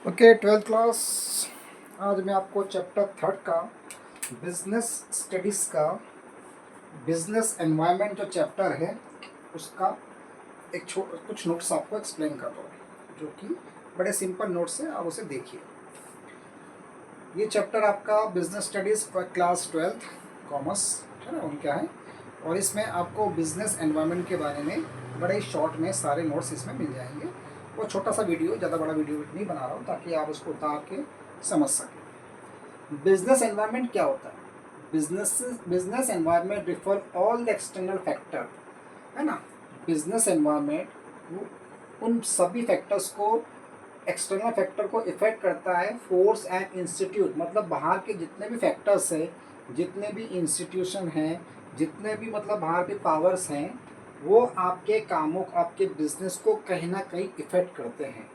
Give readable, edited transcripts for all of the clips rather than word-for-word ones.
Okay, twelfth class. आज मैं आपको चैप्टर थर्ड का बिजनेस स्टडीज़ का बिजनेस एनवायरनमेंट जो चैप्टर है उसका कुछ नोट्स आपको एक्सप्लेन कर रहा हूँ, जो कि बड़े सिंपल नोट्स हैं। आप उसे देखिए। ये चैप्टर आपका business studies class twelfth commerce है ना, उनका है। और इसमें आपको बिजनेस एनवायरनमेंट के बारे में बड़े शॉर्ट में सारे नोट्स इसमें मिल जाएंगे। वो छोटा सा वीडियो, ज़्यादा बड़ा वीडियो नहीं बना रहा हूँ ताकि आप उसको उतार के समझ सकें। बिजनेस एनवायरनमेंट क्या होता है? Business environment refer all the external factor, है ना। बिजनेस एनवायरनमेंट उन सभी फैक्टर्स को, एक्सटर्नल फैक्टर को इफेक्ट करता है। फोर्स एंड इंस्टीट्यूट मतलब बाहर के जितने भी फैक्टर्स हैं, जितने भी इंस्टीट्यूशन हैं, जितने भी मतलब बाहर के पावर्स हैं, वो आपके कामों, आपके बिजनेस को कहीं ना कहीं इफेक्ट करते हैं।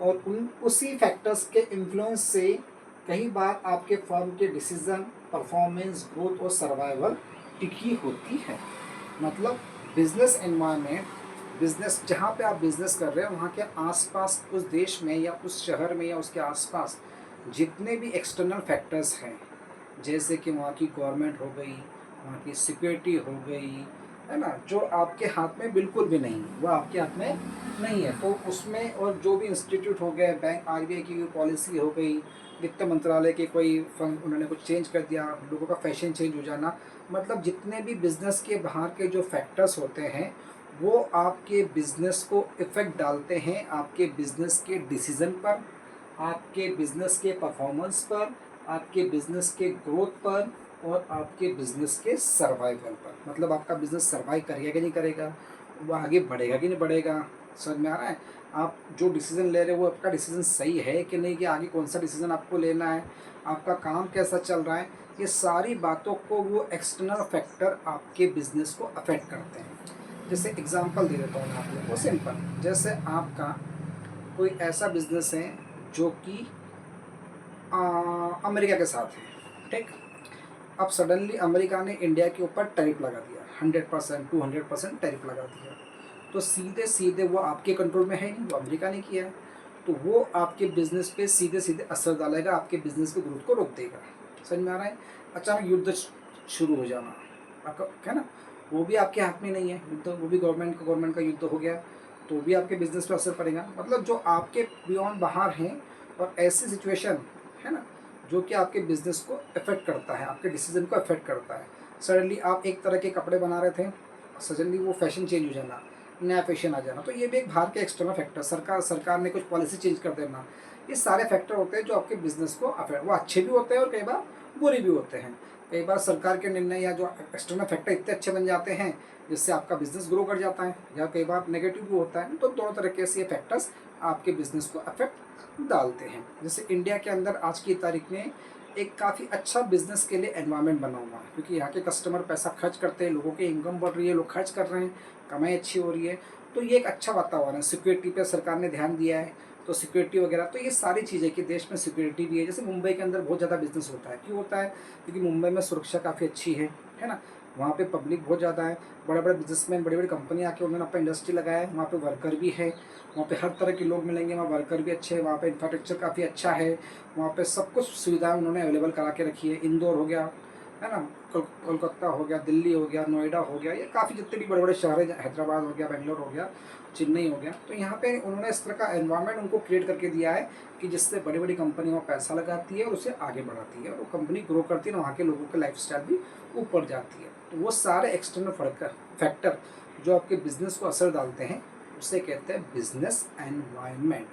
और उन उसी फैक्टर्स के इन्फ्लुएंस से कई बार आपके फर्म के डिसीजन, परफॉर्मेंस, ग्रोथ और सर्वाइवल टिकी होती है। मतलब बिजनेस एनवायरनमेंट, बिजनेस जहाँ पे आप बिजनेस कर रहे हैं वहाँ के आसपास, उस देश में या उस शहर में या उसके आसपास जितने भी एक्सटर्नल फैक्टर्स हैं, जैसे कि वहाँ की गवर्नमेंट हो गई, वहाँ की सिक्योरिटी हो गई, है ना, जो आपके हाथ में बिल्कुल भी नहीं है, वो आपके हाथ में नहीं है, तो उसमें और जो भी इंस्टीट्यूट हो गए, बैंक, आरबीआई की कोई पॉलिसी हो गई, वित्त मंत्रालय के कोई फंड उन्होंने कुछ चेंज कर दिया, लोगों का फैशन चेंज हो जाना, मतलब जितने भी बिजनेस के बाहर के जो फैक्टर्स होते हैं वो आपके बिजनेस को इफ़ेक्ट डालते हैं, आपके बिजनेस के डिसीज़न पर, आपके बिजनेस के परफॉर्मेंस पर, आपके बिजनेस के ग्रोथ पर और आपके बिजनेस के सर्वाइवल पर। मतलब आपका बिजनेस सर्वाइव करेगा कि नहीं करेगा, वो आगे बढ़ेगा कि नहीं बढ़ेगा। समझ में आ रहा है? आप जो डिसीज़न ले रहे हो वो आपका डिसीज़न सही है कि नहीं, कि आगे कौन सा डिसीज़न आपको लेना है, आपका काम कैसा चल रहा है, ये सारी बातों को वो एक्सटर्नल फैक्टर आपके बिजनेस को अफेक्ट करते हैं। जैसे एग्जांपल दे देता हूँ मैं आप लोगों को सिंपल। जैसे आपका कोई ऐसा बिजनेस है जो कि अमेरिका के साथ है, ठीक। अब सडनली अमेरिका ने इंडिया के ऊपर टैरिफ लगा दिया, 100%, 200% टैरिफ लगा दिया। तो सीधे सीधे वो आपके कंट्रोल में है नहीं, वो अमेरिका ने किया है। तो वो आपके बिजनेस पे सीधे सीधे असर डालेगा, आपके बिजनेस के ग्रोथ को रोक देगा। समझ में आ रहा है? अचानक युद्ध शुरू हो जाना, आपका है ना, वो भी आपके हाथ में नहीं है युद्ध, वो भी गवर्नमेंट का युद्ध हो गया, तो भी आपके बिजनेस पे असर पड़ेगा। मतलब जो आपके बियॉन्ड बाहर हैं और ऐसी सिचुएशन, है ना, जो कि आपके बिजनेस को अफेक्ट करता है, आपके डिसीजन को अफेक्ट करता है। सडनली आप एक तरह के कपड़े बना रहे थे, सडनली वो फैशन चेंज हो जाना, नया फैशन आ जाना, तो ये भी एक बाहर के एक्सटर्नल फैक्टर, सरकार ने कुछ पॉलिसी चेंज कर देना, ये सारे फैक्टर होते हैं जो आपके बिजनेस को अफेक्ट, वो अच्छे भी होते हैं और कई बार बुरे भी होते हैं। कई बार सरकार के निर्णय या जो एक्सटर्नल फैक्टर इतने अच्छे बन जाते हैं जिससे आपका बिजनेस ग्रो कर जाता है, या कई बार नेगेटिव भी होता है। तो दोनों तरीके से ये फैक्टर्स आपके बिजनेस को अफेक्ट डालते हैं। जैसे इंडिया के अंदर आज की तारीख में एक काफ़ी अच्छा बिजनेस के लिए एनवायरनमेंट बना हुआ है, क्योंकि यहाँ के कस्टमर पैसा खर्च करते हैं, लोगों की इनकम बढ़ रही है, लोग खर्च कर रहे हैं, कमाई अच्छी हो रही है। तो ये एक अच्छा वातावरण है। सिक्योरिटी पे सरकार ने ध्यान दिया है, तो सिक्योरिटी वगैरह, तो ये सारी चीज़ें कि देश में सिक्योरिटी भी है। जैसे मुंबई के अंदर बहुत ज़्यादा बिजनेस होता है, क्यों होता है? क्योंकि मुंबई में सुरक्षा काफ़ी अच्छी है ना। वहाँ पे पब्लिक बहुत ज़्यादा है, बड़े बड़े बिजनेसमैन, बड़ी बड़ी कंपनी आके उन्होंने अपना इंडस्ट्री लगाया है, वहाँ पे वर्कर भी है, वहाँ पे हर तरह के लोग मिलेंगे, वहाँ वर्कर भी अच्छे हैं, वहाँ पे इंफ्रास्ट्रक्चर काफ़ी अच्छा है, वहाँ पे सब कुछ सुविधाएं उन्होंने अवेलेबल करा के रखी है। इंदौर हो गया, है ना, कोलकाता हो गया, दिल्ली हो गया, नोएडा हो गया, ये काफ़ी जितने भी बड़े बड़े शहर हैं, हैदराबाद हो गया, बेंगलोर हो गया, चेन्नई हो गया, तो यहाँ पे उन्होंने इस तरह का एनवायरनमेंट उनको क्रिएट करके दिया है कि जिससे बड़ी बड़ी कंपनी वहाँ पैसा लगाती है और उसे आगे बढ़ाती है, और वो कंपनी ग्रो करती है, वहाँ के लोगों की लाइफ स्टाइल भी ऊपर जाती है। तो वो सारे एक्सटर्नल फैक्टर जो आपके बिजनेस को असर डालते हैं उसे कहते हैं बिजनेस एनवायरनमेंट।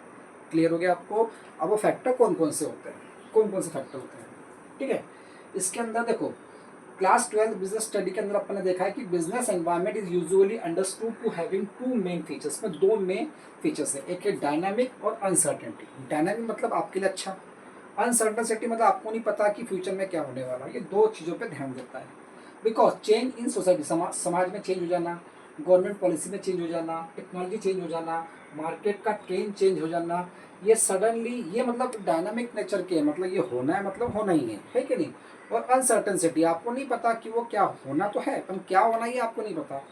क्लियर हो गया आपको? अब वो फैक्टर कौन कौन से होते हैं, कौन कौन से फैक्टर होते हैं, ठीक है। इसके अंदर देखो, क्लास 12 बिजनेस स्टडी के अंदर अपन ने देखा है कि business environment is usually understood to having two main features, में दो मेन फीचर्स है, एक है डायनामिक और अनसर्टेनिटी। डायनामिक मतलब आपके लिए अच्छा, अनसर्टेनिटी मतलब आपको नहीं पता कि फ्यूचर में क्या होने वाला है। ये दो चीज़ों पे ध्यान देता है। बिकॉज चेंज इन सोसाइटी, समाज में चेंज हो जाना, गवर्नमेंट पॉलिसी में चेंज हो जाना, टेक्नोलॉजी चेंज हो जाना, मार्केट का ट्रेंड चेंज हो जाना, ये सडनली, ये मतलब डायनामिक नेचर के है, मतलब ये होना है, मतलब होना ही है कि नहीं। और अनसर्टेनिटी, आपको नहीं पता कि वो क्या होना तो है पर क्या होना ही आपको नहीं पता।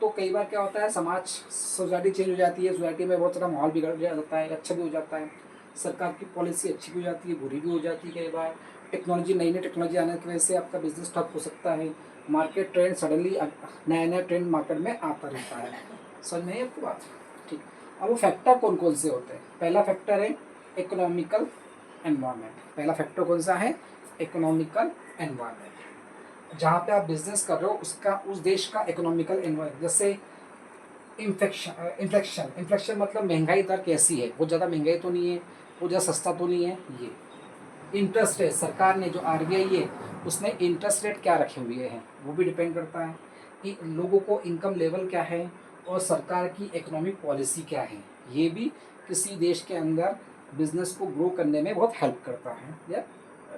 तो कई बार क्या होता है, सोसाइटी चेंज हो जाती है, सोसाइटी में बहुत सारा माहौल बिगड़ जाता है, अच्छा भी हो जाता है, सरकार की पॉलिसी अच्छी भी हो जाती है, बुरी भी हो जाती है कई बार। टेक्नोलॉजी, नई नई टेक्नोलॉजी आने की वजह से आपका बिजनेस ठप हो सकता है। मार्केट ट्रेंड सडनली नया नया ट्रेंड मार्केट में आता रहता है। समझ में आई आपकी बात? ठीक। अब वो फैक्टर कौन कौन से होते हैं? पहला फैक्टर है इकोनॉमिकल एनवायरनमेंट। पहला फैक्टर कौन सा है? Economical environment. जहाँ पे आप बिजनेस कर रहे हो उसका, उस देश का इकोनॉमिकल एनवायरनमेंट। जैसे इन्फ्लेक्शन मतलब महंगाई दर कैसी है, बहुत ज़्यादा महंगाई तो नहीं है, बहुत ज़्यादा सस्ता तो नहीं है। ये इंटरेस्ट रेट, सरकार ने जो आरबीआई है उसने इंटरेस्ट रेट क्या रखे हुए हैं वो भी डिपेंड करता है कि लोगों को इनकम लेवल क्या है और सरकार की इकोनॉमिक पॉलिसी क्या है। ये भी किसी देश के अंदर बिजनेस को ग्रो करने में बहुत हेल्प करता है या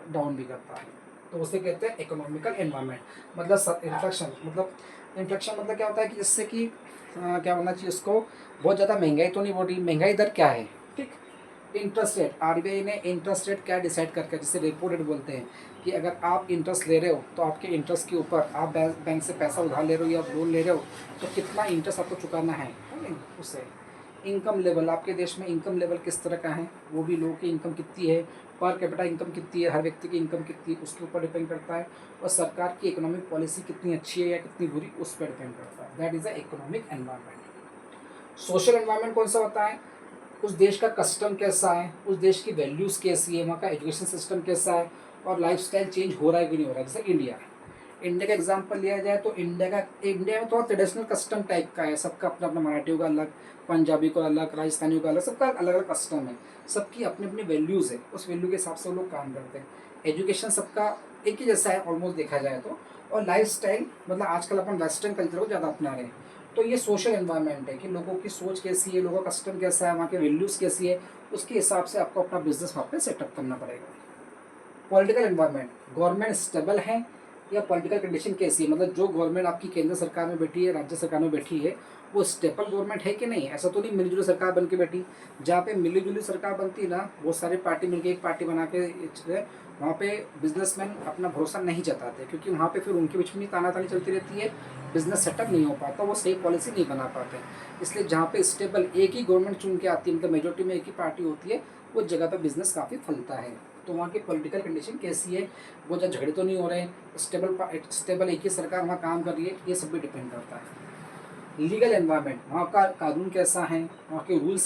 डाउन भी करता है। तो उसे कहते हैं इकोनॉमिकल एनवायरनमेंट। मतलब इन्फ्लेक्शन मतलब क्या होता है कि जिससे कि क्या होना चाहिए उसको, बहुत ज़्यादा महंगाई तो नहीं बढ़ रही, महंगाई दर क्या है, ठीक। इंटरेस्ट रेट, आरबीआई ने इंटरेस्ट रेट क्या डिसाइड करके, जिसे रेपो रेट बोलते हैं, कि अगर आप इंटरेस्ट ले रहे हो तो आपके इंटरेस्ट के ऊपर, आप बैंक से पैसा उधार ले रहे हो या लोन ले रहे हो तो कितना इंटरेस्ट आपको चुकाना है नहीं? उससे इनकम लेवल, आपके देश में इनकम लेवल किस तरह का है, वो भी लोगों की इनकम कितनी है, पर कैपिटा इनकम कितनी है, हर व्यक्ति की इनकम कितनी है उसके ऊपर डिपेंड करता है। और सरकार की इकोनॉमिक पॉलिसी कितनी अच्छी है या कितनी बुरी उस पर डिपेंड करता है। That is a economic environment. Social environment कौन सा होता है? उस देश का कस्टम कैसा है, उस देश की वैल्यूज़ कैसी है, वहाँ का एजुकेशन सिस्टम कैसा है और लाइफस्टाइल चेंज हो रहा है कि नहीं हो रहा है। जैसे इंडिया का एग्जांपल लिया जाए तो इंडिया में थोड़ा ट्रेडिशनल कस्टम टाइप का है। सबका अपना अपना, मराठियों का अलग, पंजाबी को अलग, राजस्थानियों का अलग, सबका अलग अलग कस्टम है। सबकी अपनी अपनी वैल्यूज़ है, उस वैल्यू के हिसाब से वो लोग काम करते हैं। एजुकेशन सबका एक ही जैसा है ऑलमोस्ट देखा जाए तो। और लाइफ स्टाइल मतलब आजकल अपन वेस्टर्न कल्चर को ज़्यादा अपना रहे हैं। तो ये सोशल एनवायरनमेंट है कि लोगों की सोच कैसी है, लोगों का कस्टम कैसा है, वहाँ के वैल्यूज़ कैसी है, उसके हिसाब से आपको अपना बिजनेस वहाँ पे सेटअप करना पड़ेगा। पॉलिटिकल एनवायरनमेंट, गवर्नमेंट स्टेबल है या पॉलिटिकल कंडीशन कैसी है, मतलब जो गवर्नमेंट आपकी केंद्र सरकार में बैठी है, राज्य सरकार में बैठी है, वो स्टेबल गवर्नमेंट है कि नहीं। ऐसा तो नहीं मिलीजुली सरकार बन के बैठी। जहाँ पे मिलीजुली सरकार बनती है ना, बहुत सारी पार्टी मिलकर एक पार्टी बना के, वहाँ पे बिजनेसमैन अपना भरोसा नहीं जताते, क्योंकि वहाँ पे फिर उनके बीच में तानातानी चलती रहती है, बिजनेस सेटअप नहीं हो पाता, वो सही पॉलिसी नहीं बना पाते। इसलिए जहाँ पे स्टेबल एक ही गवर्नमेंट चुन के आती है, मतलब मेजोरिटी में एक ही पार्टी होती है, उस जगह पे बिजनेस काफ़ी फलता है। तो वहाँ की पॉलिटिकल कंडीशन कैसी है, वो ज़्यादा झगड़े तो नहीं हो रहे हैं, स्टेबल एक ही सरकार वहाँ काम कर रही है, ये सब भी डिपेंड करता है। लीगल एनवायरनमेंट, वहाँ का कानून कैसा है, वहाँ के रूल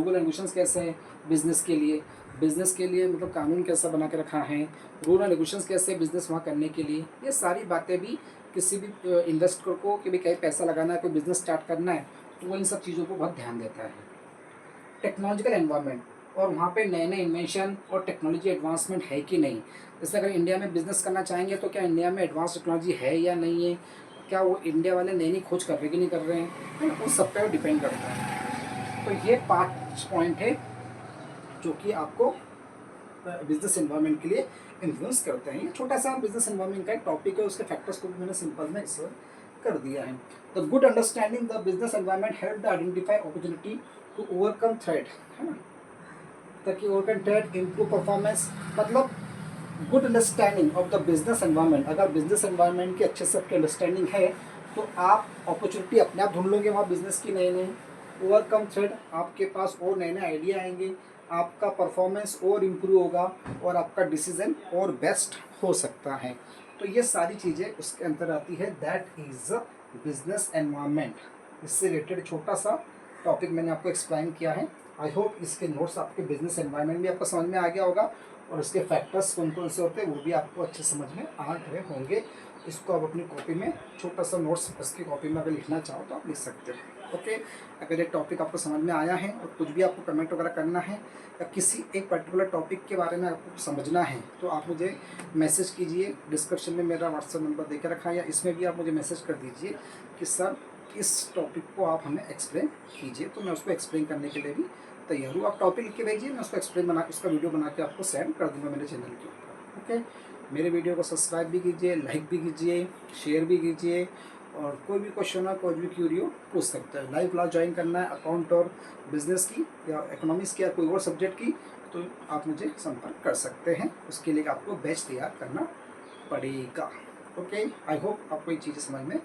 रेगुलेशंस कैसे हैं बिजनेस के लिए मतलब कानून कैसा बना के रखा है, रूल एंड रेगुलेशंस कैसे बिजनेस वहाँ करने के लिए। ये सारी बातें भी किसी भी इन्वेस्टर को कि भाई कहीं पैसा लगाना है, कोई बिजनेस स्टार्ट करना है, तो वो इन सब चीज़ों को बहुत ध्यान देता है। टेक्नोलॉजिकल एनवायरनमेंट, और वहाँ पे नए नए इन्वेंशन और टेक्नोलॉजी एडवांसमेंट है कि नहीं। जैसे अगर इंडिया में बिजनेस करना चाहेंगे तो क्या इंडिया में एडवांस टेक्नोलॉजी है या नहीं है, क्या वो इंडिया वाले नई नई खोज कर रहे कि नहीं कर रहे हैं, है ना, उस सब पे डिपेंड करता है। तो ये 5 पॉइंट है जो कि आपको बिजनेस एनवायरनमेंट के लिए इन्फ्लुएंस करते हैं। ये छोटा सा बिजनेस एनवायरनमेंट का एक टॉपिक है, उसके फैक्टर्स को भी मैंने सिंपल में इस कर दिया है। The good understanding the business environment help the identify opportunity to overcome threat, है ना, ताकि ओवरकम थ्रेट इम्प्रूव परफॉर्मेंस। मतलब good understanding of the business environment, अगर बिजनेस एनवायरनमेंट की अच्छे से आपकी अंडरस्टैंडिंग है तो आप अपॉर्चुनिटी अपने आप ढूंढ लोगे वहाँ बिजनेस की नई नई। ओवरकम थ्रेट, आपके पास और नए नए आइडिया आएंगे, आपका परफॉर्मेंस और इम्प्रूव होगा और आपका डिसीजन और बेस्ट हो सकता है। तो ये सारी चीज़ें उसके अंदर आती है, that is a business environment. इससे रिलेटेड छोटा सा टॉपिक मैंने आपको एक्सप्लेन किया है। आई होप इसके नोट्स आपके बिजनेस एनवायरनमेंट भी आपको समझ में आ गया होगा और इसके फैक्टर्स कौन कौन से होते हैं वो भी आपको अच्छे समझ में आ गए होंगे। इसको आप अपनी कॉपी में छोटा सा नोट्स इसकी कॉपी में अगर लिखना चाहो तो आप लिख सकते हो। ओके, अगर ये टॉपिक आपको समझ में आया है और कुछ भी आपको कमेंट वगैरह करना है या किसी एक पर्टिकुलर टॉपिक के बारे में आपको समझना है तो आप मुझे मैसेज कीजिए। डिस्क्रिप्शन में मेरा व्हाट्सएप नंबर दे के रखा है, या इसमें भी आप मुझे मैसेज कर दीजिए कि सर इस टॉपिक को आप हमें एक्सप्लेन कीजिए, तो मैं उसको एक्सप्लेन करने के लिए भी तैयार हूँ। आप टॉपिक लिख के भेजिए, मैं उसको उसका वीडियो बना के आपको सेंड कर दूँगा मेरे चैनल के ऊपर। ओके, मेरे वीडियो को सब्सक्राइब भी कीजिए, लाइक भी कीजिए, शेयर भी कीजिए, और कोई भी क्वेश्चन हो, कोई भी क्यूरी हो पूछ सकते हैं। लाइव क्लास ज्वाइन करना है अकाउंट और बिजनेस की या इकोनॉमिक्स की या कोई और सब्जेक्ट की, तो आप मुझे संपर्क कर सकते हैं। उसके लिए आपको बैच तैयार करना पड़ेगा। ओके, आई होप आपको ये चीज़ें समझ में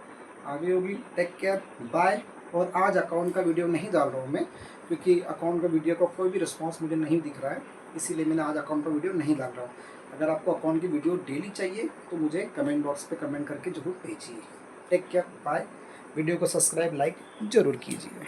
आ गई होगी। Take care, bye. और आज अकाउंट का वीडियो नहीं डाल रहा हूँ मैं, क्योंकि अकाउंट का वीडियो का कोई भी रिस्पॉन्स मुझे नहीं दिख रहा है। इसीलिए मैंने आज अकाउंट पर वीडियो नहीं डाल रहा हूँ। अगर आपको अकाउंट की वीडियो डेली चाहिए तो मुझे कमेंट बॉक्स पे कमेंट करके ज़रूर भेजिए। Take care, bye. वीडियो को सब्सक्राइब लाइक ज़रूर कीजिए।